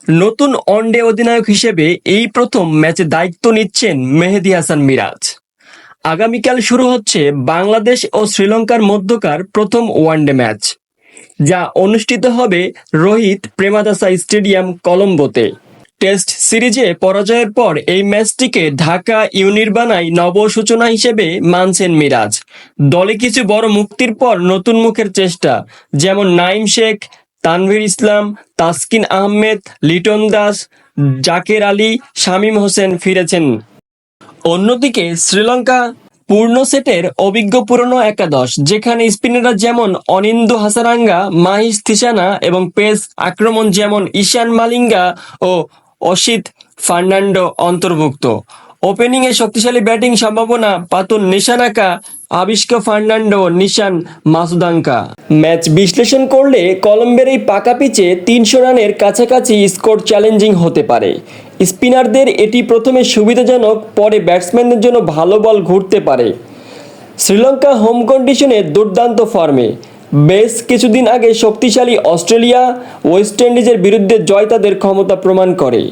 নতুন ওয়ানডে অধিনায়ক হিসেবে এই প্রথম ম্যাচে দায়িত্ব নিচ্ছেন মেহেদী হাসান মিরাজ। আগামীকাল শুরু হচ্ছে বাংলাদেশ ও শ্রীলঙ্কার মধ্যকার প্রথম ওয়ানডে ম্যাচ, যা অনুষ্ঠিত হবে রোহিত প্রেমাদাসা স্টেডিয়াম, কলম্বোতে। টেস্ট সিরিজে পরাজয়ের পর এই ম্যাচটিকে ঢাকা ইউনিরবানায় নবসূচনা হিসেবে মানছেন মিরাজ। দলে কিছু বড় মুক্তির পর নতুন মুখের চেষ্টা, যেমন নাইম শেখ, তানভীর ইসলাম, তাসকিন আহমেদ, লিটন দাস, জাকের আলী, শামীম হোসেন ফিরেছেন। অন্যদিকে শ্রীলঙ্কা পূর্ণ সেটের অভিজ্ঞ পুরনো একাদশ, যেখানে স্পিনাররা যেমন অনিন্দু হাসারাঙ্গা, মাহিস থিসানা এবং পেস আক্রমণ যেমন ঈশান মালিঙ্গা ও অসিত ফার্নান্ডো অন্তর্ভুক্ত। ওপেনিংয়ে শক্তিশালী ব্যাটিং সম্ভাবনা পাতুন নিশানাকা, আবিষ্ক ফার্নান্ডো, নিশান মাসুদাঙ্কা। ম্যাচ বিশ্লেষণ করলে কলম্বের এই পাকা পিচে ৩০০ রানের কাছাকাছি স্কোর চ্যালেঞ্জিং হতে পারে। স্পিনারদের এটি প্রথমে সুবিধাজনক, পরে ব্যাটসম্যানদের জন্য ভালো বল ঘুরতে পারে। শ্রীলঙ্কা হোম কন্ডিশনে দুর্দান্ত ফর্মে। বেশ কিছুদিন আগে শক্তিশালী অস্ট্রেলিয়া, ওয়েস্ট ইন্ডিজের বিরুদ্ধে জয় তাদের ক্ষমতা প্রমাণ করে।